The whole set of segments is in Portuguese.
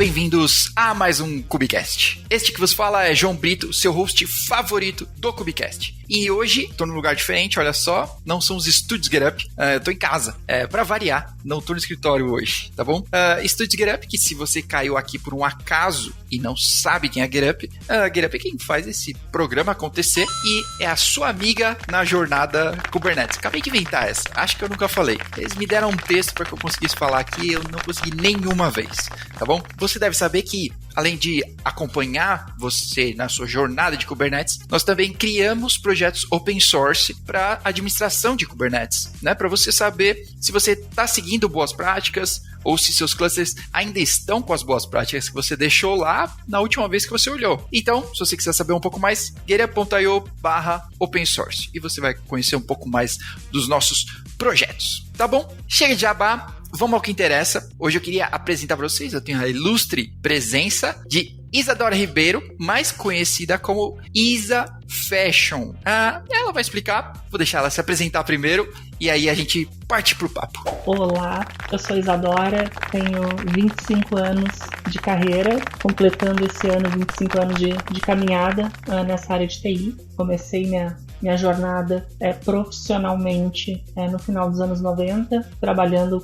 bem-vindos a mais um Cubicast. Este que vos fala é João Brito, seu host favorito do Cubicast. E hoje, tô num lugar diferente, olha só, não são os estúdios Get Up, eu tô em casa, pra variar, não tô no escritório hoje, tá bom? Estúdios Get Up, que se você caiu aqui por um acaso e não sabe quem é Get Up, Get Up é quem faz esse programa acontecer e é a sua amiga na jornada Kubernetes. Acabei de inventar essa, acho que eu nunca falei. Eles me deram um texto para que eu conseguisse falar aqui, eu não consegui nenhuma vez, tá bom? Você deve saber que, além de acompanhar você na sua jornada de Kubernetes, nós também criamos projetos open source para administração de Kubernetes, né? Para você saber se você está seguindo boas práticas ou se seus clusters ainda estão com as boas práticas que você deixou lá na última vez que você olhou. Então, se você quiser saber um pouco mais, getup.io/open source e você vai conhecer um pouco mais dos nossos projetos, tá bom? Chega de jabá, vamos ao que interessa. Hoje eu queria apresentar para vocês, eu tenho a ilustre presença de Isadora Ribeiro, mais conhecida como Isa Fashion. Ela vai explicar, vou deixar ela se apresentar primeiro e aí a gente parte pro papo. Olá, eu sou Isadora, tenho 25 anos de carreira, completando esse ano 25 anos de caminhada nessa área de TI. Comecei minha jornada profissionalmente no final dos anos 90, trabalhando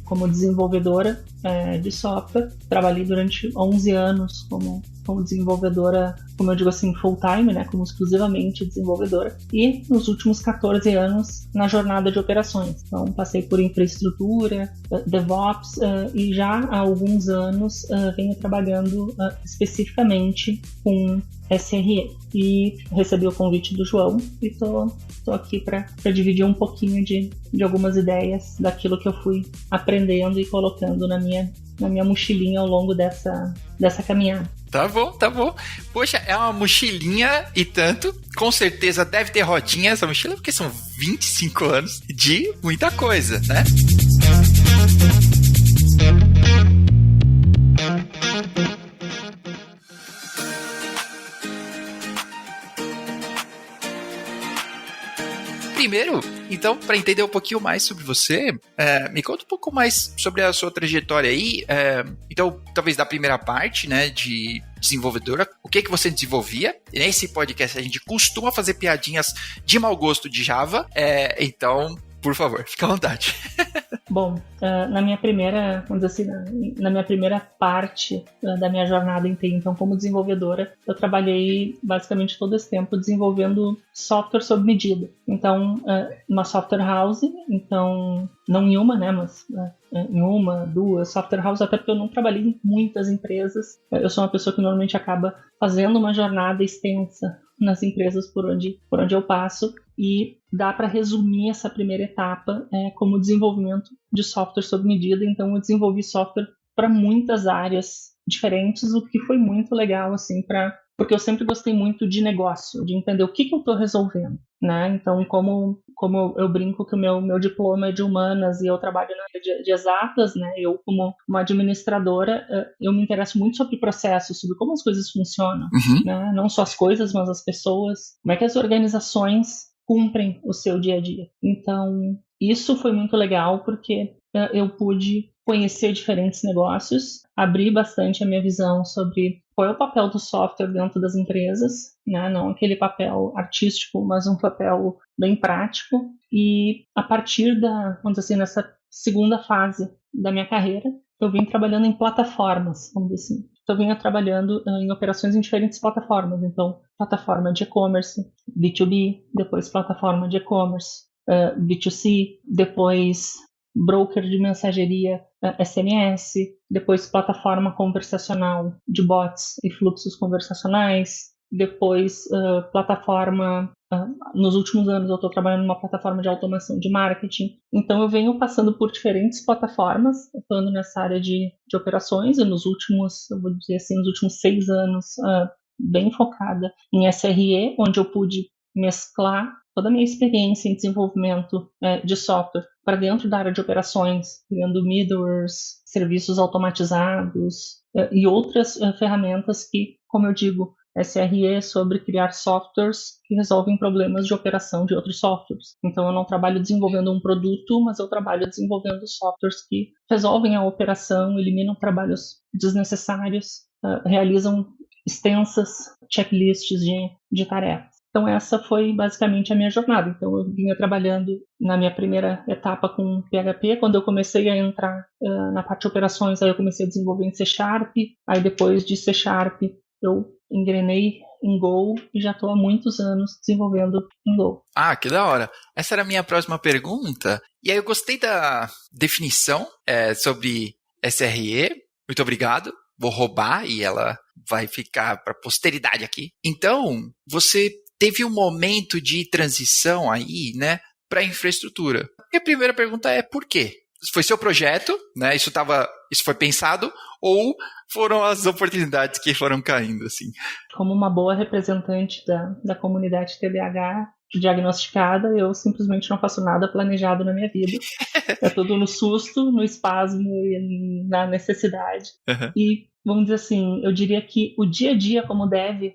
como desenvolvedora de software. Trabalhei durante 11 anos como desenvolvedora, como eu digo assim, full time, né, como exclusivamente desenvolvedora, e nos últimos 14 anos na jornada de operações. Então, passei por infraestrutura, DevOps, e já há alguns anos venho trabalhando especificamente com SRE. E recebi o convite do João e tô aqui para dividir um pouquinho de algumas ideias daquilo que eu fui aprendendo e colocando na minha mochilinha ao longo dessa caminhada. Tá bom. Poxa, é uma mochilinha e tanto. Com certeza deve ter rodinha essa mochila, porque são 25 anos de muita coisa, né? Primeiro, então, para entender um pouquinho mais sobre você, me conta um pouco mais sobre a sua trajetória aí. Então, talvez da primeira parte, né, de desenvolvedora, o que você desenvolvia? Nesse podcast a gente costuma fazer piadinhas de mau gosto de Java, então, por favor, fica à vontade. Bom, na minha primeira, vamos dizer assim, na minha primeira parte da minha jornada em TI, então como desenvolvedora, eu trabalhei basicamente todo esse tempo desenvolvendo software sob medida. Então, uma software house, então não em uma, né, mas em uma, duas software house, até porque eu não trabalhei em muitas empresas. Eu sou uma pessoa que normalmente acaba fazendo uma jornada extensa nas empresas por onde eu passo, e dá para resumir essa primeira etapa como desenvolvimento de software sob medida. Então eu desenvolvi software para muitas áreas diferentes, o que foi muito legal, assim, porque eu sempre gostei muito de negócio, de entender o que eu estou resolvendo, né? Então, como eu brinco que o meu diploma é de humanas e eu trabalho na área de exatas, né? Eu, como uma administradora, eu me interesso muito sobre processos, sobre como as coisas funcionam, né? Não só as coisas, mas as pessoas, como é que as organizações cumprem o seu dia a dia. Então, isso foi muito legal porque eu pude conhecer diferentes negócios, abrir bastante a minha visão sobre qual é o papel do software dentro das empresas, né? Não aquele papel artístico, mas um papel bem prático. E a partir vamos dizer assim, nessa segunda fase da minha carreira, eu vim trabalhando em plataformas, vamos dizer assim. Eu vinha trabalhando em operações em diferentes plataformas. Então, plataforma de e-commerce, B2B, depois plataforma de e-commerce, B2C, depois broker de mensageria, SMS, depois plataforma conversacional de bots e fluxos conversacionais, depois plataforma, nos últimos anos eu estou trabalhando numa plataforma de automação de marketing. Então eu venho passando por diferentes plataformas, atuando nessa área de operações, e nos últimos 6 anos, bem focada em SRE, onde eu pude mesclar toda a minha experiência em desenvolvimento de software para dentro da área de operações, criando middlewares, serviços automatizados e outras ferramentas que, como eu digo, SRE sobre criar softwares que resolvem problemas de operação de outros softwares. Então, eu não trabalho desenvolvendo um produto, mas eu trabalho desenvolvendo softwares que resolvem a operação, eliminam trabalhos desnecessários, realizam extensas checklists de tarefas. Então, essa foi basicamente a minha jornada. Então, eu vinha trabalhando na minha primeira etapa com PHP. Quando eu comecei a entrar na parte de operações, aí eu comecei a desenvolver em C#. Aí, depois de C#, eu engrenei em Go e já estou há muitos anos desenvolvendo em Go. Ah, que da hora. Essa era a minha próxima pergunta. E aí eu gostei da definição sobre SRE. Muito obrigado. Vou roubar e ela vai ficar para a posteridade aqui. Então, você teve um momento de transição aí, né, para infraestrutura. E a primeira pergunta é por quê? Foi seu projeto, né? Isso foi pensado ou foram as oportunidades que foram caindo, assim? Como uma boa representante da comunidade TDAH diagnosticada, eu simplesmente não faço nada planejado na minha vida. É tudo no susto, no espasmo e na necessidade. Uhum. E, vamos dizer assim, eu diria que o dia a dia como dev,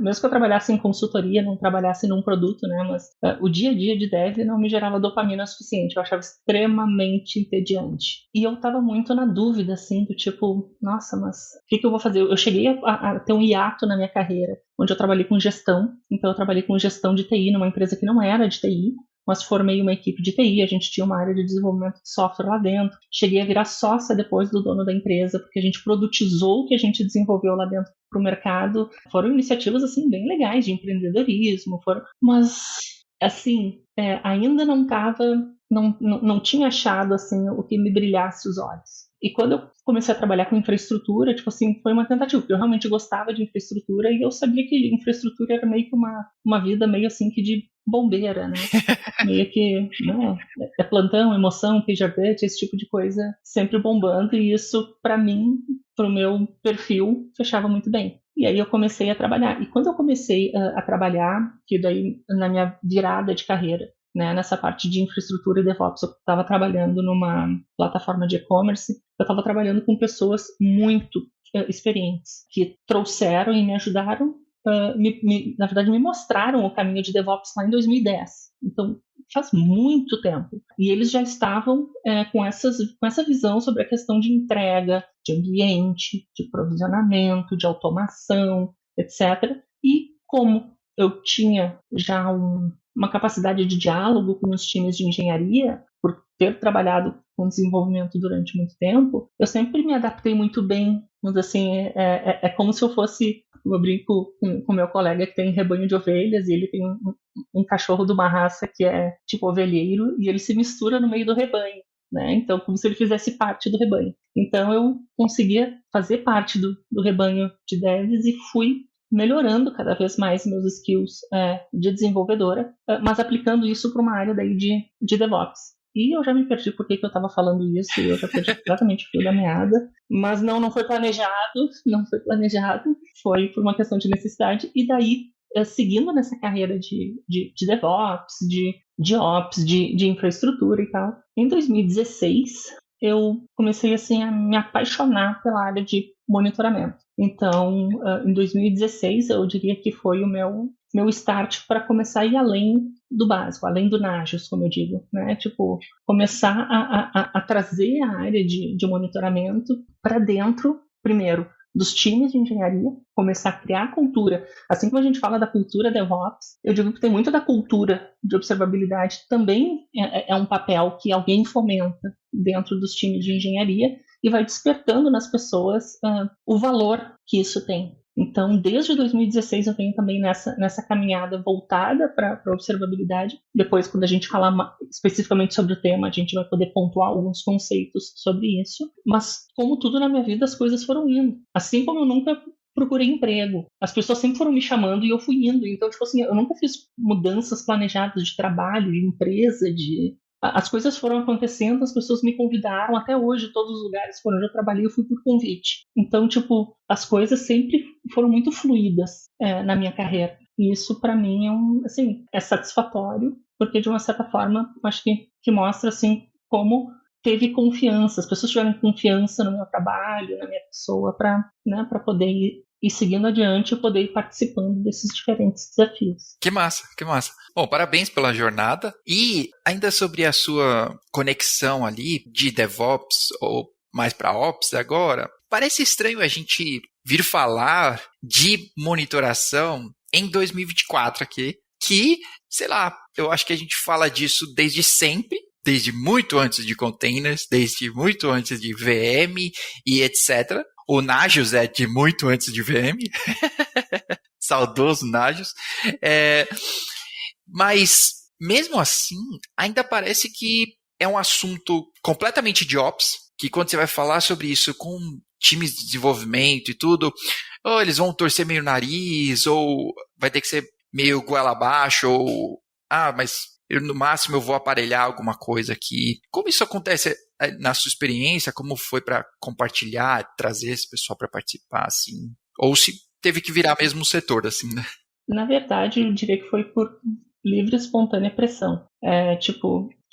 mesmo que eu trabalhasse em consultoria, não trabalhasse num produto, né, mas o dia a dia de dev não me gerava dopamina suficiente, eu achava extremamente entediante. E eu tava muito na dúvida, assim, do tipo, nossa, mas o que eu vou fazer? Eu cheguei a ter um hiato na minha carreira, onde eu trabalhei com gestão, então eu trabalhei com gestão de TI numa empresa que não era de TI, mas formei uma equipe de TI, a gente tinha uma área de desenvolvimento de software lá dentro. Cheguei a virar sócia depois do dono da empresa, porque a gente produtizou o que a gente desenvolveu lá dentro para o mercado. Foram iniciativas, assim, bem legais de empreendedorismo, mas, assim, ainda não tinha achado, assim, o que me brilhasse os olhos. E quando eu comecei a trabalhar com infraestrutura, tipo assim, foi uma tentativa, porque eu realmente gostava de infraestrutura e eu sabia que infraestrutura era meio que uma vida meio assim que de bombeira, né? Meio que, né, plantão, emoção, pagerduty, esse tipo de coisa sempre bombando, e isso, para mim, pro meu perfil, fechava muito bem. E aí eu comecei a trabalhar. E quando eu comecei a trabalhar, que daí na minha virada de carreira, né, nessa parte de infraestrutura e DevOps, eu estava trabalhando numa plataforma de e-commerce, eu estava trabalhando com pessoas muito experientes, que trouxeram e me ajudaram, na verdade me mostraram o caminho de DevOps lá em 2010. Então, faz muito tempo. E eles já estavam com essa visão sobre a questão de entrega, de ambiente, de provisionamento, de automação, etc. E como eu tinha já uma capacidade de diálogo com os times de engenharia, por ter trabalhado com desenvolvimento durante muito tempo, eu sempre me adaptei muito bem. Mas assim, é como se eu fosse, eu brinco com meu colega que tem rebanho de ovelhas e ele tem um cachorro de uma raça que é tipo ovelheiro e ele se mistura no meio do rebanho, né? Então, como se ele fizesse parte do rebanho. Então, eu conseguia fazer parte do rebanho de devs e fui melhorando cada vez mais meus skills de desenvolvedora, mas aplicando isso para uma área daí de DevOps. E eu já me perdi por que eu estava falando isso, eu já perdi completamente o fio da meada, mas não foi planejado, foi por uma questão de necessidade, e daí, seguindo nessa carreira de DevOps, de Ops, de infraestrutura e tal, em 2016, eu comecei assim, a me apaixonar pela área de monitoramento. Então, em 2016, eu diria que foi o meu start para começar a ir além do básico, além do Nagios, como eu digo, né? Tipo, começar a trazer a área de monitoramento para dentro, primeiro, dos times de engenharia, começar a criar cultura. Assim como a gente fala da cultura DevOps, eu digo que tem muito da cultura de observabilidade, também é um papel que alguém fomenta dentro dos times de engenharia e vai despertando nas pessoas o valor que isso tem. Então, desde 2016 eu venho também nessa caminhada voltada para a observabilidade. Depois, quando a gente falar especificamente sobre o tema, a gente vai poder pontuar alguns conceitos sobre isso. Mas, como tudo na minha vida, as coisas foram indo. Assim como eu nunca procurei emprego, as pessoas sempre foram me chamando e eu fui indo. Então, tipo assim, eu nunca fiz mudanças planejadas de trabalho, de empresa, As coisas foram acontecendo, as pessoas me convidaram, até hoje, todos os lugares por onde eu trabalhei, eu fui por convite. Então, tipo, as coisas sempre foram muito fluidas na minha carreira. E isso, para mim, é satisfatório, porque, de uma certa forma, acho que mostra, assim, como teve confiança, as pessoas tiveram confiança no meu trabalho, na minha pessoa, para poder ir e seguindo adiante eu poder ir participando desses diferentes desafios. Que massa, que massa. Bom, parabéns pela jornada. E ainda sobre a sua conexão ali de DevOps ou mais para Ops agora, parece estranho a gente vir falar de monitoração em 2024 aqui, que, sei lá, eu acho que a gente fala disso desde sempre, desde muito antes de containers, desde muito antes de VM e etc. O Nagios é de muito antes de VM. Saudoso Nagios. Mas, mesmo assim, ainda parece que é um assunto completamente de Ops, que quando você vai falar sobre isso com times de desenvolvimento e tudo, ou eles vão torcer meio o nariz, ou vai ter que ser meio goela abaixo, ou, mas no máximo eu vou aparelhar alguma coisa aqui. Como isso acontece na sua experiência? Como foi para compartilhar, trazer esse pessoal para participar, assim? Ou se teve que virar mesmo um setor, assim, né? Na verdade, eu diria que foi por livre e espontânea pressão.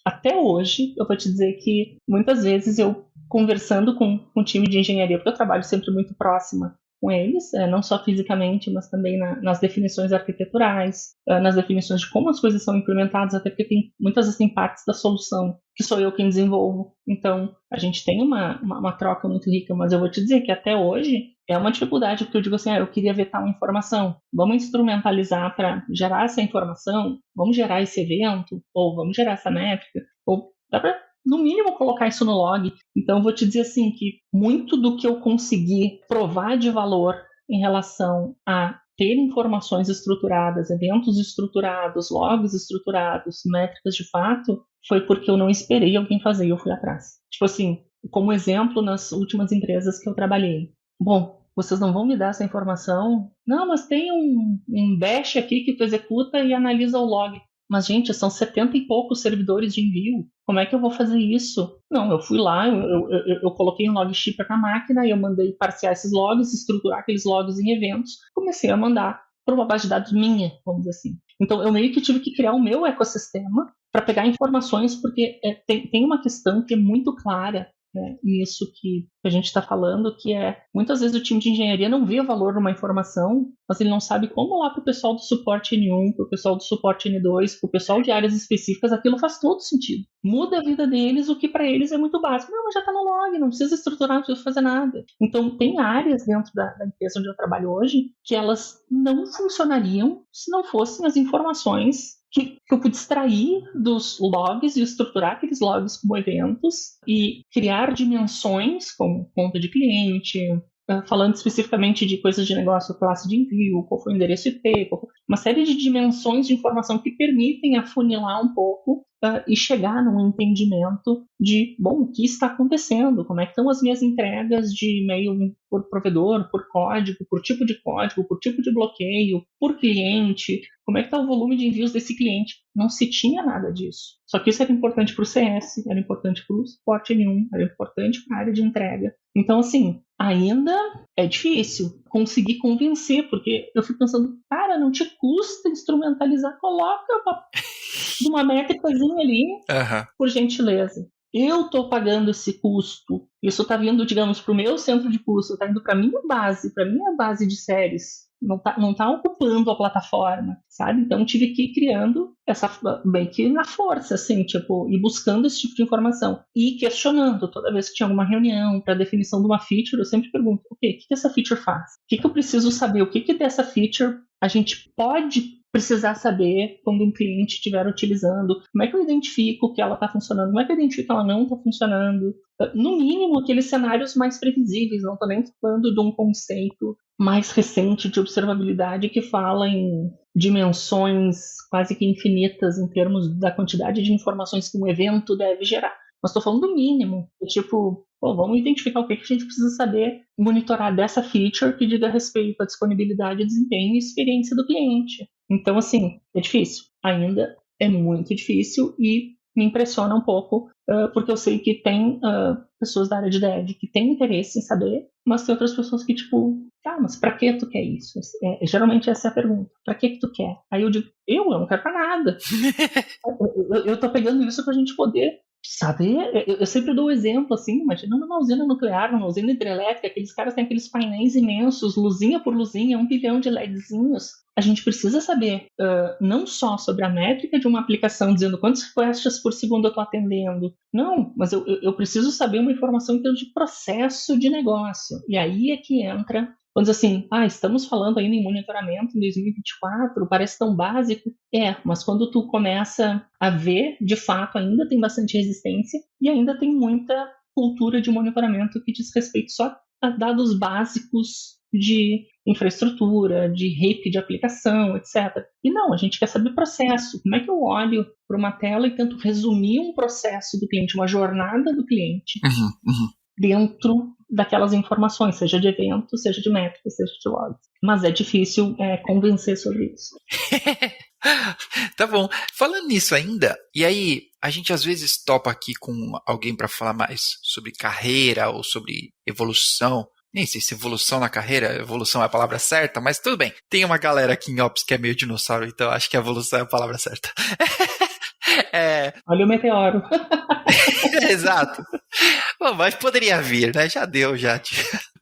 Até hoje, eu vou te dizer que muitas vezes eu, conversando com o time de engenharia, porque eu trabalho sempre muito próxima com eles, não só fisicamente, mas também nas definições arquiteturais, nas definições de como as coisas são implementadas, até porque muitas vezes tem partes da solução que sou eu quem desenvolvo. Então, a gente tem uma troca muito rica, mas eu vou te dizer que até hoje é uma dificuldade, porque eu digo assim, eu queria ver tal informação, vamos instrumentalizar para gerar essa informação, vamos gerar esse evento, ou vamos gerar essa métrica, ou dá para, no mínimo, colocar isso no log. Então, eu vou te dizer assim, que muito do que eu consegui provar de valor em relação a ter informações estruturadas, eventos estruturados, logs estruturados, métricas de fato, foi porque eu não esperei alguém fazer e eu fui atrás. Tipo assim, como exemplo, nas últimas empresas que eu trabalhei. Bom, vocês não vão me dar essa informação? Não, mas tem um bash aqui que tu executa e analisa o log. Mas, gente, são 70 e poucos servidores de envio. Como é que eu vou fazer isso? Não, eu fui lá, eu coloquei um log shipper na máquina, eu mandei parsear esses logs, estruturar aqueles logs em eventos, comecei a mandar para uma base de dados minha, vamos dizer assim. Então, eu meio que tive que criar o meu ecossistema para pegar informações, porque tem uma questão que é muito clara nisso que a gente está falando, que muitas vezes o time de engenharia não vê valor numa informação, mas ele não sabe como lá para o pessoal do suporte N1, para o pessoal do suporte N2, para o pessoal de áreas específicas, aquilo faz todo sentido. Muda a vida deles, o que para eles é muito básico. Não, mas já está no log, não precisa estruturar, não precisa fazer nada. Então, tem áreas dentro da empresa onde eu trabalho hoje que elas não funcionariam se não fossem as informações que eu pude extrair dos logs e estruturar aqueles logs como eventos e criar dimensões como conta de cliente, falando especificamente de coisas de negócio, classe de envio, qual foi o endereço IP, uma série de dimensões de informação que permitem afunilar um pouco e chegar num entendimento de, bom, o que está acontecendo, como é que estão as minhas entregas de e-mail por provedor, por código, por tipo de código, por tipo de bloqueio, por cliente, como é que está o volume de envios desse cliente. Não se tinha nada disso. Só que isso era importante para o CS, era importante para o suporte N1, era importante para a área de entrega. Então, assim, ainda é difícil conseguir convencer, porque eu fico pensando, cara, não te custa instrumentalizar, coloca uma métricazinha ali, por gentileza. Eu estou pagando esse custo, isso está vindo, digamos, para o meu centro de custo, está indo para a minha base de séries. Não tá ocupando a plataforma, sabe? Então tive que ir criando essa bem que na força, assim, tipo, e buscando esse tipo de informação e questionando toda vez que tinha alguma reunião para definição de uma feature, eu sempre pergunto, o que essa feature faz? O que eu preciso saber? O que dessa feature a gente pode precisar saber quando um cliente estiver utilizando? Como é que eu identifico que ela está funcionando? Como é que eu identifico que ela não está funcionando? No mínimo, aqueles cenários mais previsíveis, não estou nem falando de um conceito mais recente de observabilidade que fala em dimensões quase que infinitas em termos da quantidade de informações que um evento deve gerar. Mas estou falando do mínimo, tipo, vamos identificar o que a gente precisa saber, monitorar dessa feature que diga respeito à disponibilidade, desempenho e experiência do cliente. Então, assim, é difícil. Ainda é muito difícil e me impressiona um pouco, porque eu sei que tem pessoas da área de dev que têm interesse em saber, mas tem outras pessoas que, tipo, mas pra que tu quer isso? Geralmente essa é a pergunta. Pra que tu quer? Aí eu digo, eu não quero pra nada. eu tô pegando isso pra gente poder Sabe, eu sempre dou o exemplo, assim, imagina numa usina nuclear, numa usina hidrelétrica, aqueles caras têm aqueles painéis imensos, luzinha por luzinha, 1 bilhão de LEDzinhos. A gente precisa saber não só sobre a métrica de uma aplicação, dizendo quantos flashes por segundo eu estou atendendo. Não, mas eu preciso saber uma informação em termos de processo de negócio. E aí é que entra. Vamos dizer assim, estamos falando ainda em monitoramento em 2024, parece tão básico. Mas quando tu começa a ver, de fato, ainda tem bastante resistência e ainda tem muita cultura de monitoramento que diz respeito só a dados básicos de infraestrutura, de RIP de aplicação, etc. E não, a gente quer saber processo. Como é que eu olho para uma tela e tento resumir um processo do cliente, uma jornada do cliente, dentro daquelas informações, seja de evento, seja de métrica, seja de logs. Mas é difícil convencer sobre isso. Tá bom. Falando nisso ainda, e aí a gente às vezes topa aqui com alguém para falar mais sobre carreira ou sobre evolução. Nem sei se evolução na carreira, evolução é a palavra certa, mas tudo bem. Tem uma galera aqui em Ops que é meio dinossauro, então acho que evolução é a palavra certa. Olha o meteoro. Exato. Bom, mas poderia vir, né? Já deu, já.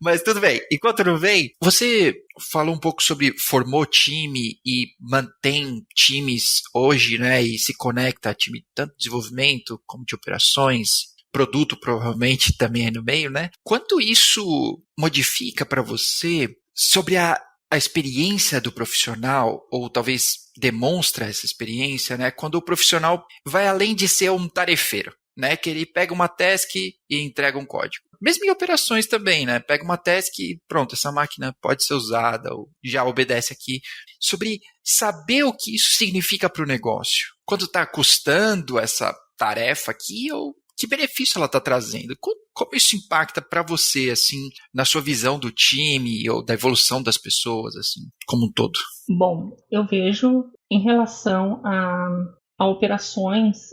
Mas tudo bem. Enquanto não vem, você falou um pouco sobre formou time e mantém times hoje, né? E se conecta a time tanto de desenvolvimento como de operações, produto provavelmente também é no meio, né? Quanto isso modifica para você sobre a experiência do profissional, ou talvez demonstra essa experiência, né? Quando o profissional vai além de ser um tarefeiro, né? Que ele pega uma task e entrega um código. Mesmo em operações também, né? Pega uma task e pronto, essa máquina pode ser usada, ou já obedece aqui. Sobre saber o que isso significa para o negócio. Quanto está custando essa tarefa aqui, ou que benefício ela está trazendo? Como isso impacta para você, assim, na sua visão do time ou da evolução das pessoas, assim, como um todo? Bom, eu vejo em relação a operações,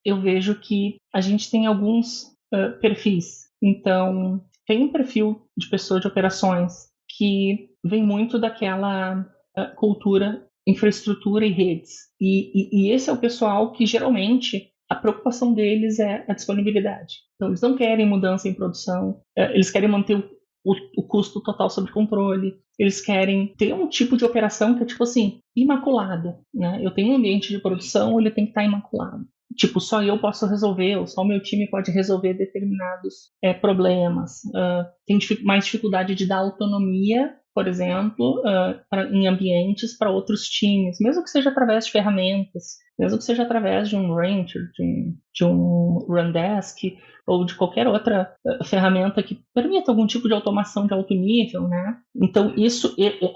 eu vejo que a gente tem alguns perfis. Então, tem um perfil de pessoa de operações que vem muito daquela cultura, infraestrutura e redes. E esse é o pessoal que geralmente a preocupação deles é a disponibilidade. Então, eles não querem mudança em produção, eles querem manter o custo total sob controle, eles querem ter um tipo de operação que é tipo assim, imaculado, né? Eu tenho um ambiente de produção, ele tem que estar imaculado. Tipo, só eu posso resolver, ou só o meu time pode resolver determinados problemas. Tem mais dificuldade de dar autonomia, por exemplo, em ambientes para outros times, mesmo que seja através de ferramentas, mesmo que seja através de um Rancher, de um Rundesk, ou de qualquer outra ferramenta que permita algum tipo de automação de alto nível, né? Então,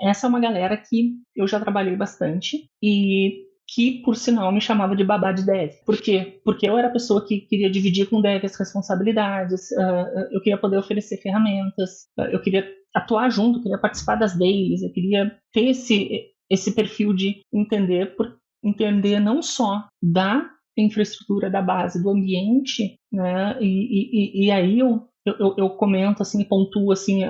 essa é uma galera que eu já trabalhei bastante e que, por sinal, me chamava de babá de dev. Por quê? Porque eu era a pessoa que queria dividir com o dev as responsabilidades, eu queria poder oferecer ferramentas, eu queria atuar junto, eu queria participar das dailies, eu queria ter esse perfil de entender não só da infraestrutura, da base, do ambiente, né? E aí eu comento assim, pontuo assim,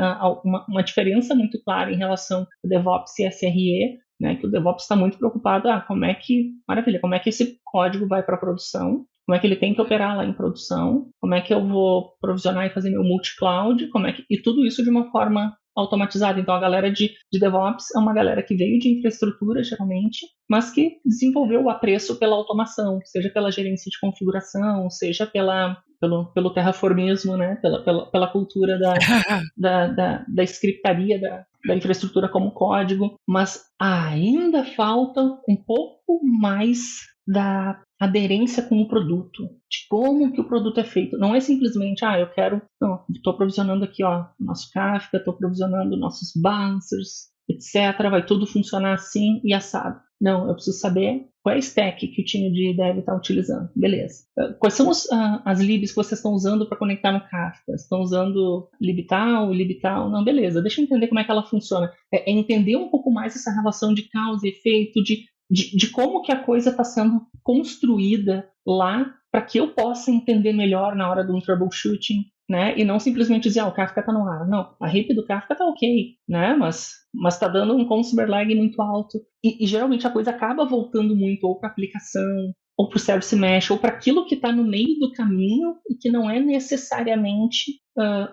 uma diferença muito clara em relação ao DevOps e SRE, né, que o DevOps está muito preocupado, como é que esse código vai para a produção, como é que ele tem que operar lá em produção, como é que eu vou provisionar e fazer meu multi-cloud, e tudo isso de uma forma automatizada. Então, a galera de DevOps é uma galera que veio de infraestrutura, geralmente, mas que desenvolveu o apreço pela automação, seja pela gerência de configuração, seja pelo terraformismo, né, pela cultura da scriptaria, da infraestrutura como código, mas ainda falta um pouco mais da aderência com o produto, de como que o produto é feito. Não é simplesmente, estou provisionando aqui, nosso Kafka, estou provisionando nossos bouncers, etc. Vai tudo funcionar assim e assado. Não, eu preciso saber qual é a stack que o time de dev está utilizando. Beleza. Quais são as libs que vocês estão usando para conectar no Kafka? Estão usando libtal? Não, beleza. Deixa eu entender como é que ela funciona. É entender um pouco mais essa relação de causa e efeito, de como que a coisa está sendo construída lá para que eu possa entender melhor na hora de um troubleshooting, né? E não simplesmente dizer, o Kafka está no ar. Não, a RIP do Kafka está ok, né? Mas está dando um consumer lag muito alto. E geralmente a coisa acaba voltando muito ou para a aplicação, ou para o Service Mesh, ou para aquilo que está no meio do caminho e que não é necessariamente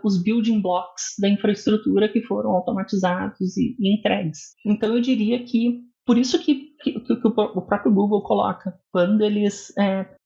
os building blocks da infraestrutura que foram automatizados e entregues. Então eu diria que por isso que o próprio Google coloca, quando eles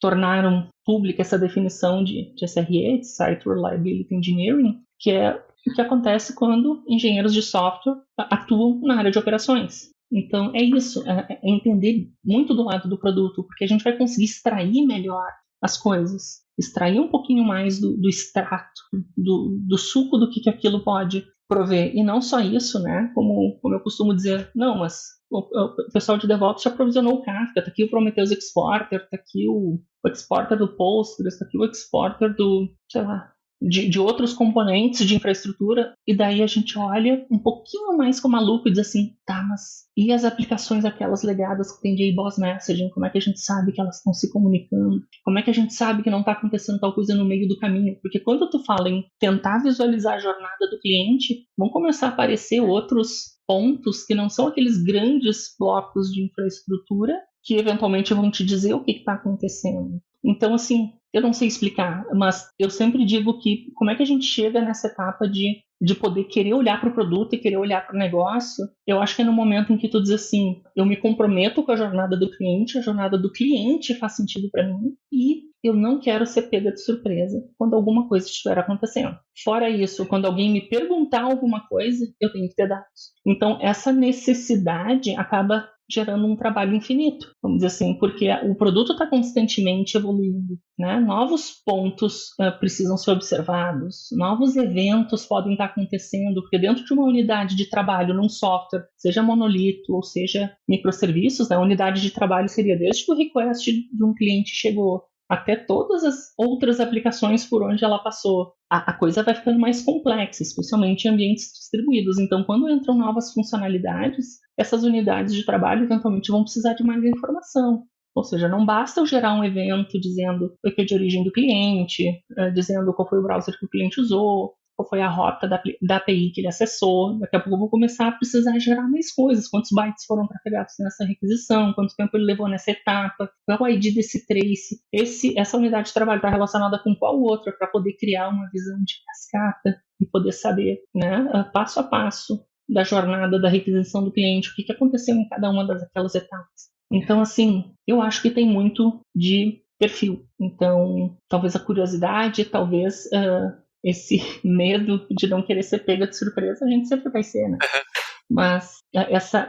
tornaram pública essa definição de SRE, de Site Reliability Engineering, que é o que acontece quando engenheiros de software atuam na área de operações. Então, é isso, é entender muito do lado do produto, porque a gente vai conseguir extrair melhor as coisas, extrair um pouquinho mais do extrato, do suco do que aquilo pode prover. E não só isso, né? Como eu costumo dizer, não, mas o pessoal de DevOps já provisionou o Kafka, tá aqui o Prometheus Exporter, tá aqui o exporter do Postgres, tá aqui o exporter do, sei lá, de outros componentes de infraestrutura, e daí a gente olha um pouquinho mais com uma lupa e diz assim, tá, mas e as aplicações aquelas legadas que tem de JBoss Messaging, como é que a gente sabe que elas estão se comunicando? Como é que a gente sabe que não está acontecendo tal coisa no meio do caminho? Porque quando tu fala em tentar visualizar a jornada do cliente, vão começar a aparecer outros pontos que não são aqueles grandes blocos de infraestrutura que eventualmente vão te dizer o que está acontecendo. Então, assim, eu não sei explicar, mas eu sempre digo que como é que a gente chega nessa etapa de poder querer olhar para o produto e querer olhar para o negócio, eu acho que é no momento em que tu diz assim, eu me comprometo com a jornada do cliente, a jornada do cliente faz sentido para mim e eu não quero ser pega de surpresa quando alguma coisa estiver acontecendo. Fora isso, quando alguém me perguntar alguma coisa, eu tenho que ter dados. Então, essa necessidade acaba gerando um trabalho infinito, vamos dizer assim, porque o produto está constantemente evoluindo, né? Novos pontos precisam ser observados, novos eventos podem estar acontecendo, porque dentro de uma unidade de trabalho, num software, seja monolito ou seja microserviços, né? A unidade de trabalho seria desde que o request de um cliente chegou até todas as outras aplicações por onde ela passou. A coisa vai ficando mais complexa, especialmente em ambientes distribuídos. Então, quando entram novas funcionalidades, essas unidades de trabalho eventualmente vão precisar de mais informação. Ou seja, não basta eu gerar um evento dizendo o IP de origem do cliente, dizendo qual foi o browser que o cliente usou, qual foi a rota da API que ele acessou. Daqui a pouco eu vou começar a precisar gerar mais coisas. Quantos bytes foram trafegados nessa requisição? Quanto tempo ele levou nessa etapa? Qual é o ID desse trace? Essa unidade de trabalho está relacionada com qual outra para poder criar uma visão de cascata e poder saber, né, passo a passo da jornada da requisição do cliente, o que aconteceu em cada uma daquelas etapas. Então, assim, eu acho que tem muito de perfil. Então, talvez a curiosidade, talvez esse medo de não querer ser pega de surpresa, a gente sempre vai ser, né? Mas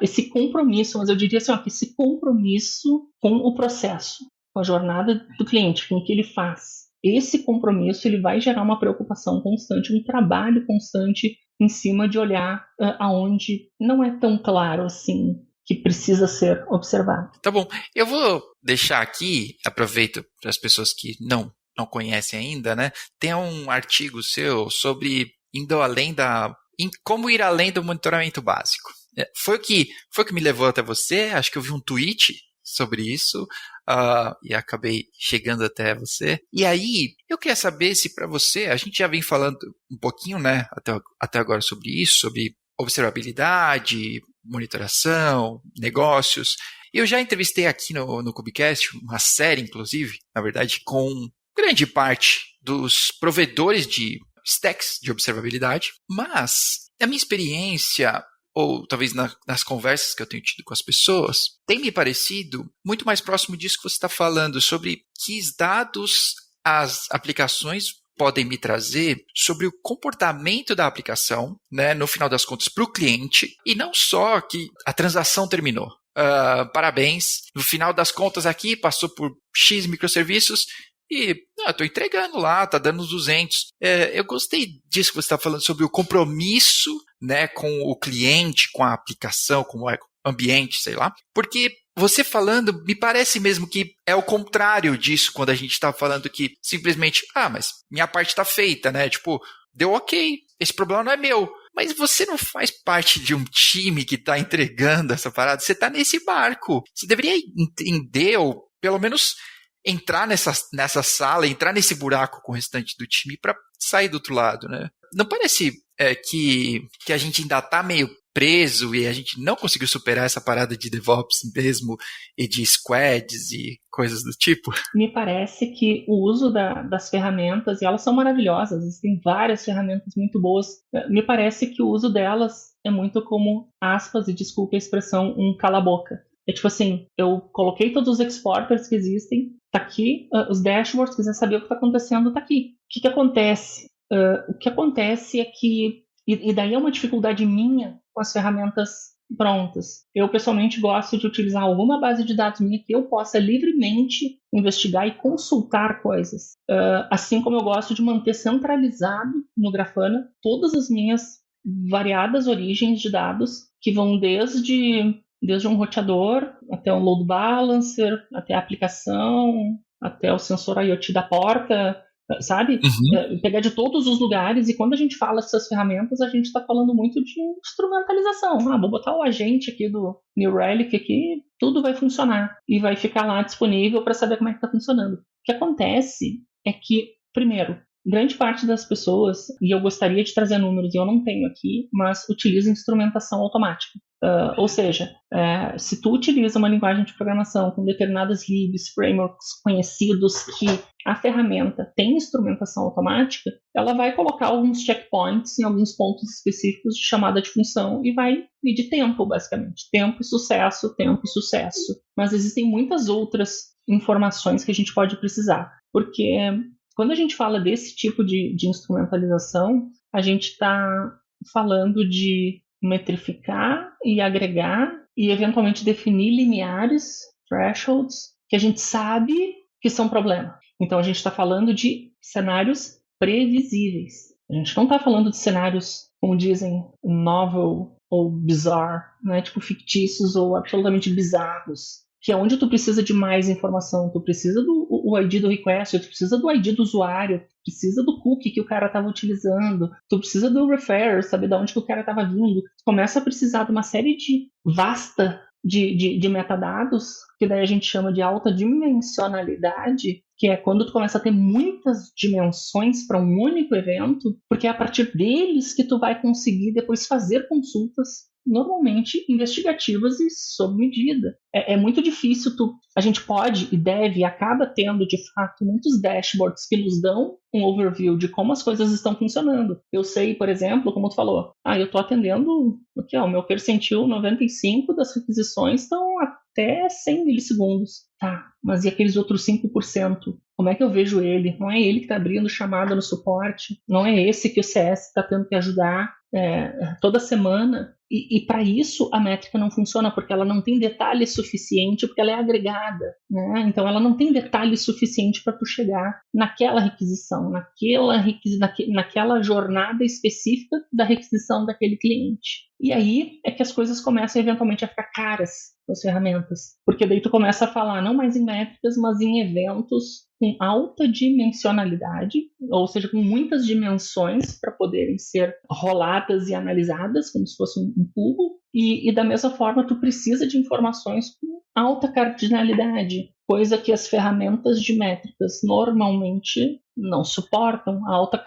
esse compromisso, mas eu diria assim, que esse compromisso com o processo, com a jornada do cliente, com o que ele faz, esse compromisso ele vai gerar uma preocupação constante, um trabalho constante em cima de olhar aonde não é tão claro assim que precisa ser observado. Tá bom, eu vou deixar aqui, aproveito para as pessoas que não conhecem ainda, né? Tem um artigo seu sobre como ir além do monitoramento básico. Foi o que me levou até você, acho que eu vi um tweet sobre isso e acabei chegando até você. E aí, eu queria saber se para você, a gente já vem falando um pouquinho, né, até agora sobre isso, sobre observabilidade, monitoração, negócios. Eu já entrevistei aqui no Kubecast, uma série, inclusive, na verdade, com grande parte dos provedores de stacks de observabilidade, mas a minha experiência, ou talvez nas conversas que eu tenho tido com as pessoas, tem me parecido muito mais próximo disso que você está falando, sobre que dados as aplicações podem me trazer sobre o comportamento da aplicação, né, no final das contas, para o cliente, e não só que a transação terminou. Parabéns, no final das contas aqui, passou por X microserviços, e estou entregando lá, está dando os 200. Eu gostei disso que você está falando sobre o compromisso, né, com o cliente, com a aplicação, com o ambiente, sei lá. Porque você falando, me parece mesmo que é o contrário disso quando a gente está falando que simplesmente, mas minha parte está feita, né? Tipo, deu ok, esse problema não é meu. Mas você não faz parte de um time que está entregando essa parada, você está nesse barco. Você deveria entender, ou pelo menos entrar nessa sala, entrar nesse buraco com o restante do time para sair do outro lado, né? Não parece que a gente ainda está meio preso e a gente não conseguiu superar essa parada de DevOps mesmo e de squads e coisas do tipo? Me parece que o uso das ferramentas, e elas são maravilhosas, existem várias ferramentas muito boas, me parece que o uso delas é muito como, aspas, e desculpe a expressão, um cala-boca. É tipo assim, eu coloquei todos os exporters que existem, tá aqui, os dashboards, quiser saber o que está acontecendo, tá aqui. O que acontece? O que acontece é que, e daí é uma dificuldade minha com as ferramentas prontas. Eu, pessoalmente, gosto de utilizar alguma base de dados minha que eu possa livremente investigar e consultar coisas. Assim como eu gosto de manter centralizado no Grafana todas as minhas variadas origens de dados, que vão desde um roteador, até um load balancer, até a aplicação, até o sensor IoT da porta, sabe? Uhum. Pegar de todos os lugares, e quando a gente fala dessas ferramentas, a gente está falando muito de instrumentalização. Vou botar o agente aqui do New Relic aqui, tudo vai funcionar e vai ficar lá disponível para saber como é que está funcionando. O que acontece é que, primeiro, grande parte das pessoas, e eu gostaria de trazer números e eu não tenho aqui, mas utiliza instrumentação automática. Ou seja, se tu utiliza uma linguagem de programação com determinadas libs, frameworks conhecidos que a ferramenta tem instrumentação automática, ela vai colocar alguns checkpoints em alguns pontos específicos de chamada de função e vai medir tempo, basicamente. Tempo e sucesso, tempo e sucesso. Mas existem muitas outras informações que a gente pode precisar, porque quando a gente fala desse tipo de instrumentalização, a gente está falando de metrificar e agregar e eventualmente definir limiares, thresholds, que a gente sabe que são problema. Então a gente está falando de cenários previsíveis. A gente não está falando de cenários, como dizem, novel ou bizarre, né? Tipo fictícios ou absolutamente bizarros, que é onde tu precisa de mais informação. Tu precisa do o ID do request, tu precisa do ID do usuário, tu precisa do cookie que o cara estava utilizando, tu precisa do refer, saber de onde que o cara estava vindo. Tu começa a precisar de uma série de vasta de metadados, que daí a gente chama de alta dimensionalidade, que é quando tu começa a ter muitas dimensões para um único evento, porque é a partir deles que tu vai conseguir depois fazer consultas normalmente investigativas e sob medida. É muito difícil, a gente pode e deve e acaba tendo, de fato, muitos dashboards que nos dão um overview de como as coisas estão funcionando. Eu sei, por exemplo, como tu falou, eu estou atendendo, aqui, o meu percentil 95 das requisições estão até 100 milissegundos. Tá, mas e aqueles outros 5%? Como é que eu vejo ele? Não é ele que está abrindo chamada no suporte, não é esse que o CS está tendo que ajudar toda semana. E para isso a métrica não funciona, porque ela não tem detalhe suficiente, porque ela é agregada, né? Então ela não tem detalhe suficiente para tu chegar naquela requisição, naquela jornada específica da requisição daquele cliente. E aí é que as coisas começam eventualmente a ficar caras as ferramentas, porque daí tu começa a falar não mais em métricas, mas em eventos com alta dimensionalidade, ou seja, com muitas dimensões para poderem ser roladas e analisadas, como se fosse um cubo, e da mesma forma tu precisa de informações com alta cardinalidade, coisa que as ferramentas de métricas normalmente não suportam. A alta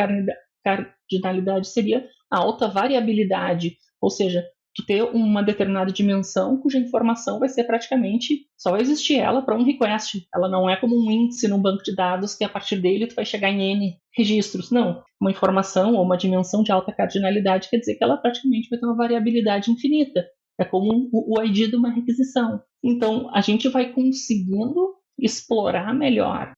cardinalidade seria a alta variabilidade, ou seja, tu ter uma determinada dimensão cuja informação vai ser praticamente, só vai existir ela para um request. Ela não é como um índice num banco de dados que a partir dele tu vai chegar em N registros. Não. Uma informação ou uma dimensão de alta cardinalidade quer dizer que ela praticamente vai ter uma variabilidade infinita. É como o ID de uma requisição. Então, a gente vai conseguindo explorar melhor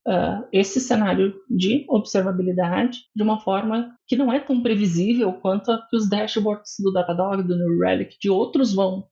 esse cenário de observabilidade de uma forma que não é tão previsível quanto a que os dashboards do Datadog, do New Relic, de outros vão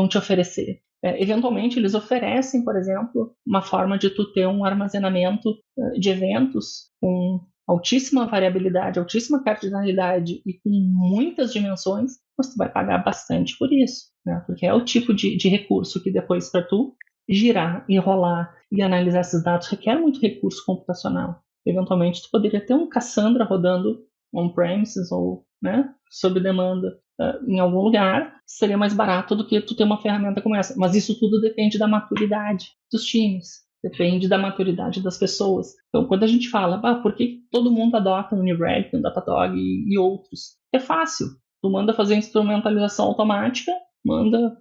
te oferecer. Eventualmente, eles oferecem, por exemplo, uma forma de tu ter um armazenamento de eventos com altíssima variabilidade, altíssima cardinalidade e com muitas dimensões, mas tu vai pagar bastante por isso, né? Porque é o tipo de recurso que depois, para tu girar e rolar e analisar esses dados, requer muito recurso computacional. Eventualmente, tu poderia ter um Cassandra rodando on-premises ou, né, sob demanda em algum lugar, seria mais barato do que tu ter uma ferramenta como essa. Mas isso tudo depende da maturidade dos times, depende da maturidade das pessoas. Então, quando a gente fala, por que todo mundo adota o New Relic, o Datadog e outros? É fácil. Tu manda fazer instrumentalização automática, manda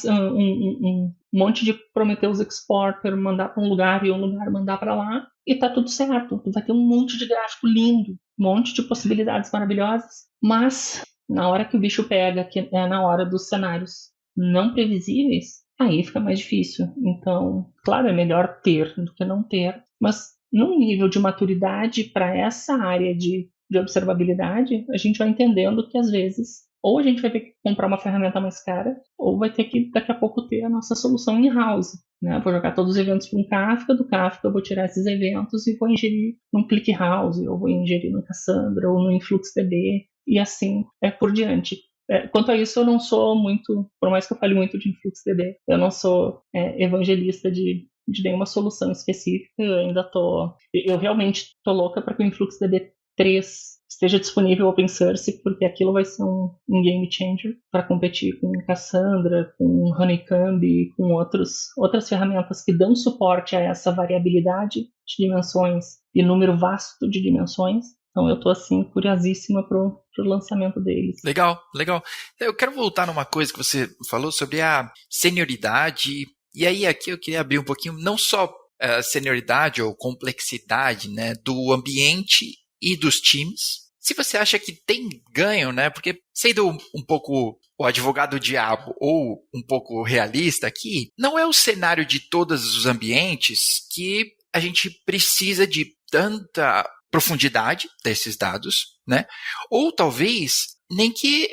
um monte de Prometheus Exporter mandar para um lugar e um lugar mandar para lá, e tá tudo certo. Tu vai ter um monte de gráfico lindo, um monte de possibilidades maravilhosas, mas na hora que o bicho pega, que é na hora dos cenários não previsíveis, aí fica mais difícil. Então, claro, é melhor ter do que não ter, mas num nível de maturidade para essa área de observabilidade, a gente vai entendendo que às vezes ou a gente vai ter que comprar uma ferramenta mais cara, ou vai ter que daqui a pouco ter a nossa solução in-house. Né? Vou jogar todos os eventos para um Kafka, do Kafka eu vou tirar esses eventos e vou ingerir num ClickHouse, ou vou ingerir no Cassandra, ou no InfluxDB, e assim por diante. Quanto a isso, eu não sou muito, por mais que eu fale muito de InfluxDB, eu não sou evangelista de nenhuma solução específica. Eu realmente tô louca para que o InfluxDB 3 esteja disponível open source, porque aquilo vai ser um game changer para competir com Cassandra, com Honeycomb, com outras ferramentas que dão suporte a essa variabilidade de dimensões e número vasto de dimensões. Então eu estou assim curiosíssima pro lançamento deles. Legal. Eu quero voltar numa coisa que você falou sobre a senioridade. E aí aqui eu queria abrir um pouquinho, não só a senioridade ou complexidade, né, do ambiente e dos times. Se você acha que tem ganho, né? Porque sendo um pouco o advogado diabo ou um pouco realista aqui, não é o cenário de todos os ambientes que a gente precisa de tanta profundidade desses dados, né? Ou talvez nem que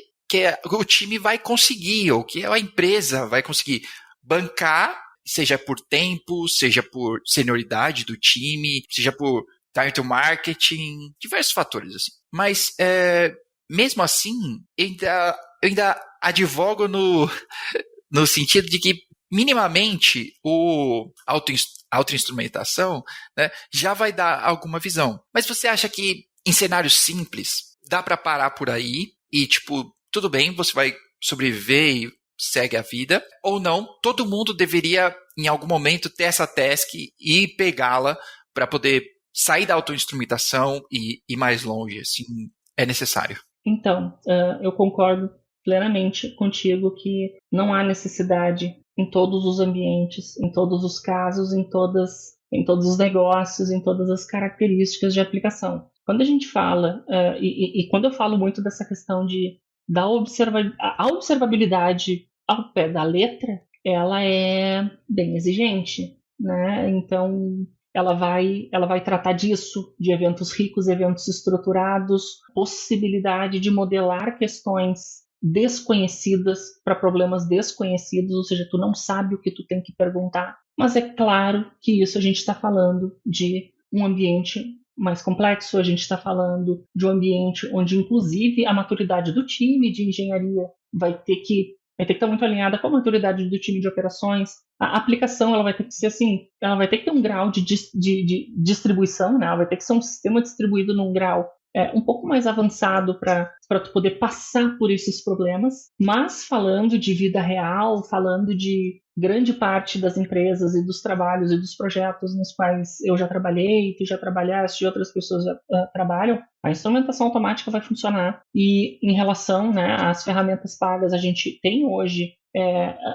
o time vai conseguir, ou que a empresa vai conseguir bancar, seja por tempo, seja por senioridade do time, seja por time to marketing, diversos fatores, assim. Mas, mesmo assim, eu ainda advogo no sentido de que, minimamente, o autoinstrumentação, né, já vai dar alguma visão. Mas você acha que, em cenários simples, dá para parar por aí e, tipo, tudo bem, você vai sobreviver e segue a vida, ou não, todo mundo deveria, em algum momento, ter essa task e pegá-la para poder sair da autoinstrumentação e ir mais longe, assim, é necessário. Então, eu concordo plenamente contigo que não há necessidade em todos os ambientes, em todos os casos, em todos os negócios, em todas as características de aplicação. Quando a gente fala, e quando eu falo muito dessa questão a observabilidade ao pé da letra, ela é bem exigente, né? Então, ela vai tratar disso, de eventos ricos, eventos estruturados, possibilidade de modelar questões desconhecidas para problemas desconhecidos, ou seja, tu não sabe o que tu tem que perguntar. Mas é claro que isso a gente está falando de um ambiente mais complexo, a gente está falando de um ambiente onde, inclusive, a maturidade do time de engenharia vai ter que estar muito alinhada com a maturidade do time de operações. A aplicação ela vai ter que ser assim, ela vai ter que ter um grau de distribuição, né? Ela vai ter que ser um sistema distribuído num grau um pouco mais avançado para tu poder passar por esses problemas, mas falando de vida real, falando de grande parte das empresas e dos trabalhos e dos projetos nos quais eu já trabalhei, tu já trabalhaste e outras pessoas já trabalham, a instrumentação automática vai funcionar. E em relação, né, às ferramentas pagas, a gente tem hoje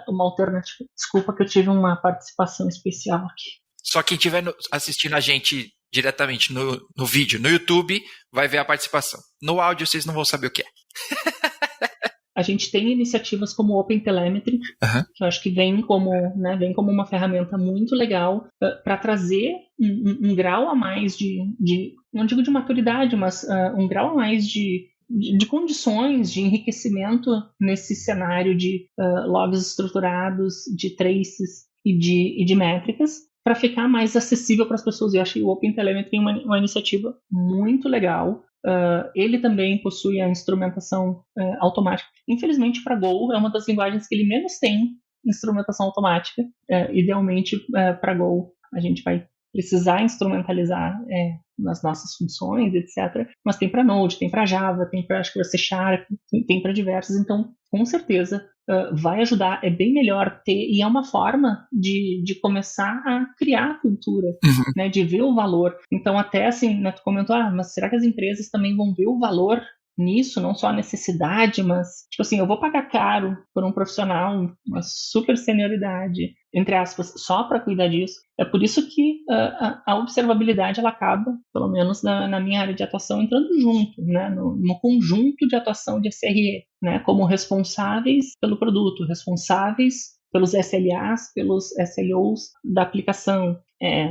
uma alternativa. Desculpa que eu tive uma participação especial aqui. Só quem estiver assistindo a gente diretamente no vídeo, no YouTube, vai ver a participação. No áudio, vocês não vão saber o que é. A gente tem iniciativas como o OpenTelemetry, que eu acho que vem como uma ferramenta muito legal para trazer um grau a mais de, não digo de maturidade, mas um grau a mais de condições de enriquecimento nesse cenário de logs estruturados, de traces e de métricas, para ficar mais acessível para as pessoas. Eu acho que o OpenTelemetry é uma iniciativa muito legal. Ele também possui a instrumentação automática. Infelizmente, para Go, é uma das linguagens que ele menos tem instrumentação automática. Idealmente, para Go, a gente vai precisar instrumentalizar nas nossas funções, etc. Mas tem para Node, tem para Java, tem para C Sharp, tem para diversos. Então, com certeza, vai ajudar. É bem melhor ter, e é uma forma de começar a criar a cultura, né, de ver o valor. Então, até assim, né, tu comentou, mas será que as empresas também vão ver o valor nisso, não só a necessidade, mas, tipo assim, eu vou pagar caro por um profissional, uma super senioridade, entre aspas, só para cuidar disso. É por isso que a observabilidade, ela acaba, pelo menos na minha área de atuação, entrando junto, né, no conjunto de atuação de SRE, né, como responsáveis pelo produto, responsáveis pelos SLAs, pelos SLOs da aplicação,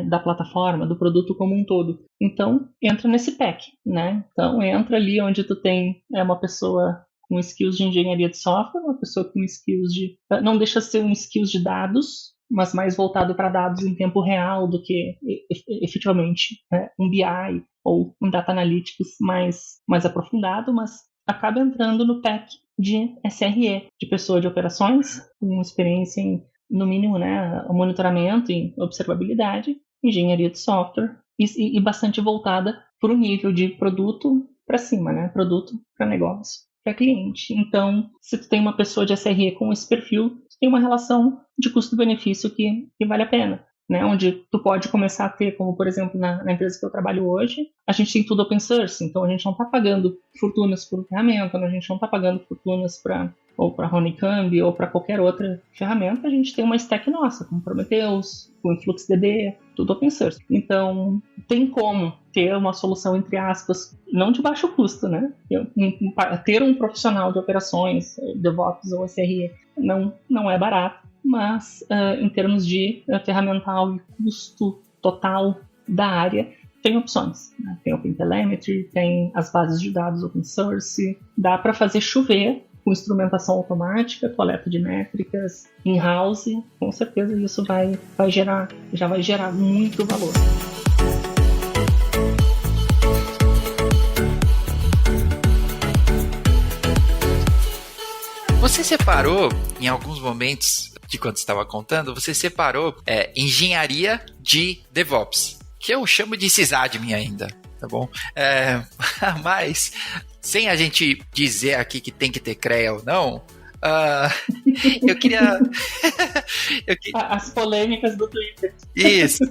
da plataforma, do produto como um todo. Então, entra nesse pack, né? Então, entra ali onde tu tem uma pessoa com skills de engenharia de software, uma pessoa com skills de... Não deixa de ser um skills de dados, mas mais voltado para dados em tempo real do que efetivamente um BI ou um Data Analytics mais aprofundado, mas acaba entrando no pack de SRE, de pessoa de operações, com experiência em, no mínimo, né, monitoramento e observabilidade, engenharia de software e bastante voltada para o nível de produto para cima, né, produto para negócio, para cliente. Então, se tu tem uma pessoa de SRE com esse perfil, tu tem uma relação de custo-benefício que vale a pena. Né, onde tu pode começar a ter, como por exemplo na empresa que eu trabalho hoje, a gente tem tudo open source, então a gente não está pagando fortunas por ferramenta, a gente não está pagando fortunas para Honeycomb ou para qualquer outra ferramenta, a gente tem uma stack nossa, com Prometheus, com InfluxDB, tudo open source. Então, tem como ter uma solução, entre aspas, não de baixo custo, né? Ter um profissional de operações, DevOps ou SRE, não é barato. Mas em termos de ferramental e custo total da área, tem opções. Né? Tem OpenTelemetry, tem as bases de dados open source, dá para fazer chover com instrumentação automática, coleta de métricas, in-house, com certeza isso já vai gerar muito valor. Você separou, em alguns momentos de quando você estava contando, você separou engenharia de DevOps, que eu chamo de sysadmin ainda, tá bom? Mas, sem a gente dizer aqui que tem que ter CREA ou não, eu queria... As polêmicas do Twitter. Isso,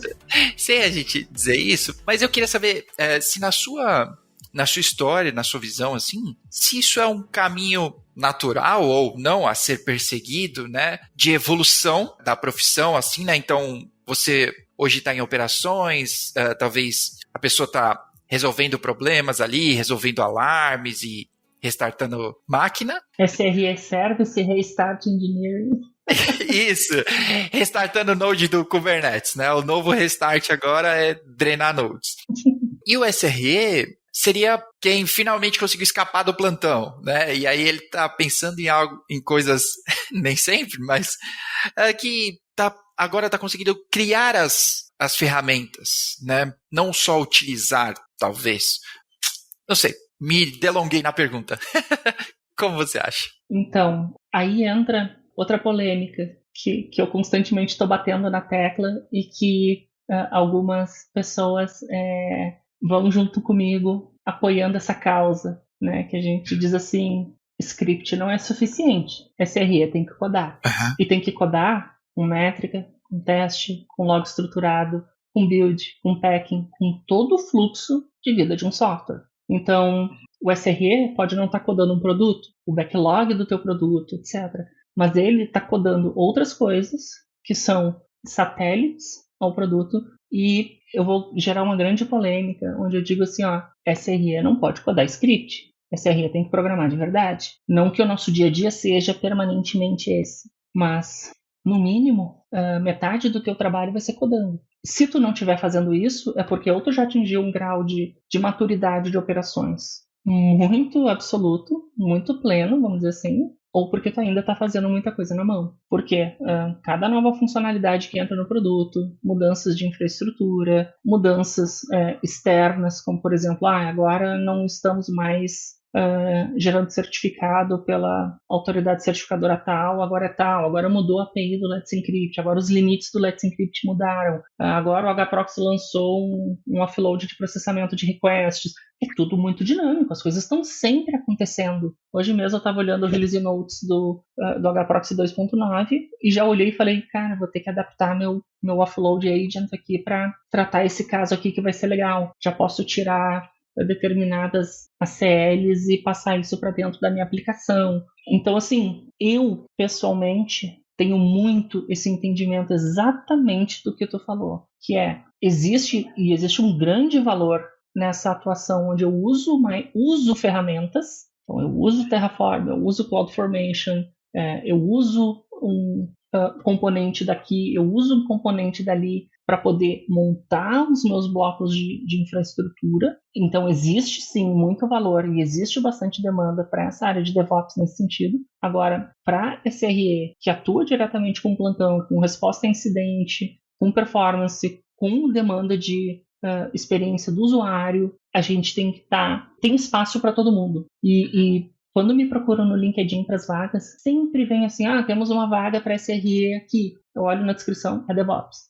sem a gente dizer isso, mas eu queria saber se na sua história, na sua visão, assim, se isso é um caminho natural ou não a ser perseguido, né, de evolução da profissão, assim, né, então você hoje está em operações, talvez a pessoa está resolvendo problemas ali, resolvendo alarmes e restartando máquina. SRE Service, Restart Engineering. Isso, restartando o node do Kubernetes, né, o novo restart agora é drenar nodes. E o SRE seria quem finalmente conseguiu escapar do plantão, né? E aí ele tá pensando em coisas, nem sempre, mas que agora tá conseguindo criar as ferramentas, né? Não só utilizar, talvez. Não sei, me delonguei na pergunta. Como você acha? Então, aí entra outra polêmica que eu constantemente estou batendo na tecla e que algumas pessoas vão junto comigo apoiando essa causa, né? Que a gente diz assim, script não é suficiente, SRE tem que codar. Uhum. E tem que codar com métrica, com teste, com log estruturado, com build, com packing, com todo o fluxo de vida de um software. Então, o SRE pode não estar codando um produto, o backlog do teu produto, etc. Mas ele está codando outras coisas que são satélites ao produto. E eu vou gerar uma grande polêmica, onde eu digo assim, SRE não pode codar script. SRE tem que programar de verdade. Não que o nosso dia a dia seja permanentemente esse, mas, no mínimo, metade do teu trabalho vai ser codando. Se tu não estiver fazendo isso, é porque ou tu já atingiu um grau de maturidade de operações muito absoluto, muito pleno, vamos dizer assim, ou porque tu ainda está fazendo muita coisa na mão. Porque cada nova funcionalidade que entra no produto, mudanças de infraestrutura, mudanças externas, como por exemplo, agora não estamos mais gerando certificado pela autoridade certificadora tal, agora mudou a API do Let's Encrypt, agora os limites do Let's Encrypt mudaram, agora o HProxy lançou um offload de processamento de requests. É tudo muito dinâmico, as coisas estão sempre acontecendo. Hoje mesmo eu estava olhando o release notes do HProxy 2.9 e já olhei e falei, cara, vou ter que adaptar meu offload agent aqui para tratar esse caso aqui que vai ser legal. Já posso tirar determinadas ACLs e passar isso para dentro da minha aplicação. Então, assim, eu, pessoalmente, tenho muito esse entendimento exatamente do que tu falou, que existe um grande valor nessa atuação onde eu uso ferramentas. Então, eu uso Terraform, eu uso CloudFormation, eu uso um componente daqui, eu uso um componente dali para poder montar os meus blocos de infraestrutura. Então, existe sim muito valor e existe bastante demanda para essa área de DevOps nesse sentido. Agora, para SRE, que atua diretamente com plantão, com resposta a incidente, com performance, com demanda de experiência do usuário, a gente tem espaço para todo mundo. E quando me procuram no LinkedIn para as vagas, sempre vem assim, temos uma vaga para SRE aqui. Eu olho na descrição, é DevOps.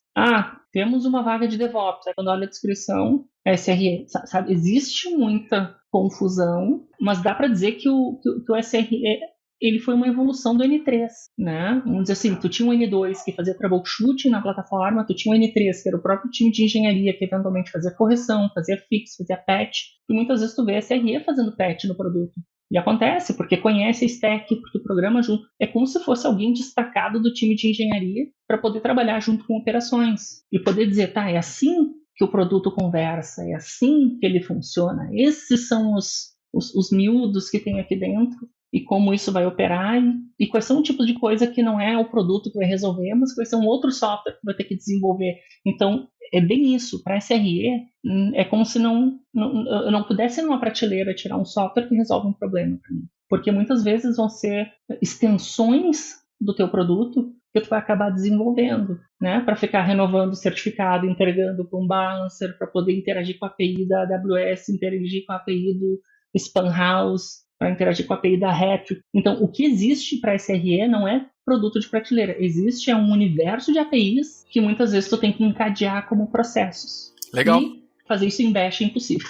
Temos uma vaga de DevOps. Aí quando eu olho a descrição, é SRE. Sabe? Existe muita confusão, mas dá para dizer que o SRE ele foi uma evolução do N3, né? Vamos dizer assim, tu tinha um N2 que fazia troubleshooting na plataforma, tu tinha um N3 que era o próprio time de engenharia que eventualmente fazia correção, fazia fix, fazia patch, e muitas vezes tu vê a SRE fazendo patch no produto. E acontece, porque conhece a stack, porque programa junto. É como se fosse alguém destacado do time de engenharia para poder trabalhar junto com operações. E poder dizer, é assim que o produto conversa, é assim que ele funciona. Esses são os miúdos que tem aqui dentro e como isso vai operar e quais são o tipo de coisa que não é o produto que vai resolver, mas quais são outros software que vai ter que desenvolver. Então, é bem isso. Para SRE, é como se eu não pudesse numa prateleira tirar um software que resolve um problema para mim. Porque muitas vezes vão ser extensões do teu produto que tu vai acabar desenvolvendo, né? Para ficar renovando o certificado, entregando para um balancer, para poder interagir com a API da AWS, interagir com a API do Spanhouse, para interagir com a API da Hatch. Então, o que existe para SRE não é produto de prateleira. Existe um universo de APIs que muitas vezes tu tem que encadear como processos. Legal. E fazer isso em Bash é impossível.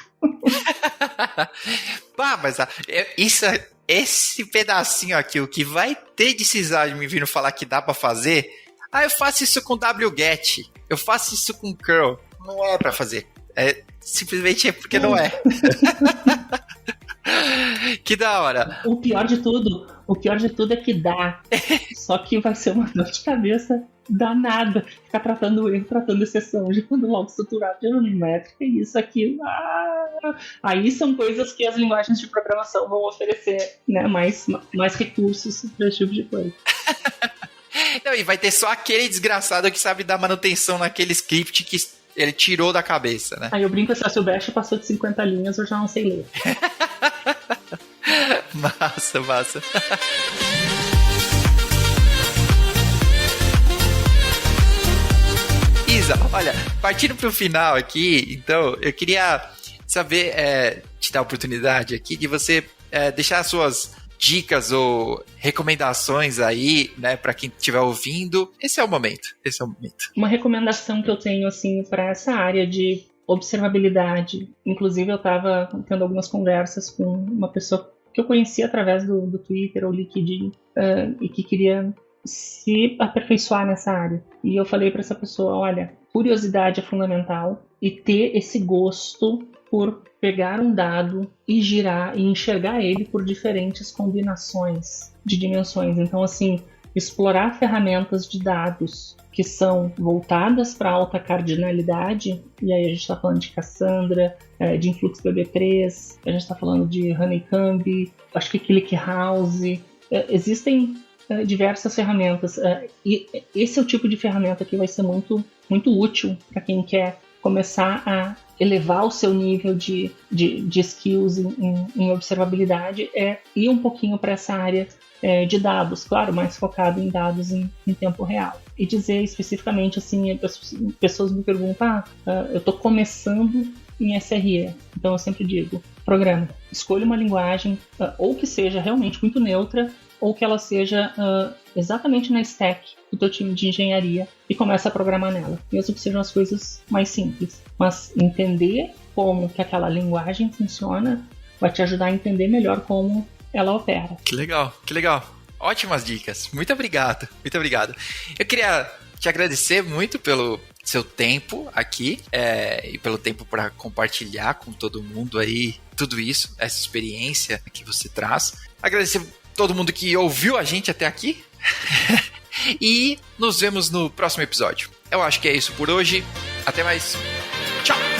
Mas esse pedacinho aqui, o que vai ter de sysad me vindo falar que dá para fazer, eu faço isso com wget, eu faço isso com curl. Não é para fazer. Simplesmente porque não é. Que da hora. O pior de tudo é que dá. Só que vai ser uma dor de cabeça danada. Ficar tratando erro, tratando exceção, de quando logo estruturado de aerométrica, isso, aquilo. Aí são coisas que as linguagens de programação vão oferecer, né? Mais recursos para esse tipo de coisa. Não, e vai ter só aquele desgraçado que sabe dar manutenção naquele script que ele tirou da cabeça, né? Aí eu brinco assim, se o Bash passou de 50 linhas, eu já não sei ler. Massa. Isa, olha, partindo pro final aqui, então, eu queria saber, te dar a oportunidade aqui de você deixar as suas dicas ou recomendações aí, né, para quem estiver ouvindo. Esse é o momento. Uma recomendação que eu tenho, assim, para essa área de observabilidade. Inclusive, eu estava tendo algumas conversas com uma pessoa que eu conheci através do Twitter ou LinkedIn e que queria se aperfeiçoar nessa área. E eu falei para essa pessoa, olha, curiosidade é fundamental e ter esse gosto por pegar um dado e girar e enxergar ele por diferentes combinações de dimensões. Então, assim, explorar ferramentas de dados que são voltadas para alta cardinalidade, e aí a gente está falando de Cassandra, de InfluxDB3, a gente está falando de Honeycomb, acho que ClickHouse, existem diversas ferramentas, e esse é o tipo de ferramenta que vai ser muito, muito útil para quem quer começar a elevar o seu nível de skills em observabilidade, ir um pouquinho para essa área de dados, claro, mais focado em dados em tempo real. E dizer especificamente, assim, as pessoas me perguntam, eu estou começando em SRE, então eu sempre digo, programa, escolha uma linguagem, ou que seja realmente muito neutra, ou que ela seja exatamente na stack do teu time de engenharia e começa a programar nela, mesmo que sejam as coisas mais simples. Mas entender como que aquela linguagem funciona vai te ajudar a entender melhor como ela opera. Que legal. Ótimas dicas. Muito obrigado. Eu queria te agradecer muito pelo seu tempo aqui e pelo tempo para compartilhar com todo mundo aí tudo isso, essa experiência que você traz. Agradecer todo mundo que ouviu a gente até aqui e nos vemos no próximo episódio. Eu acho que é isso por hoje. Até mais. Tchau!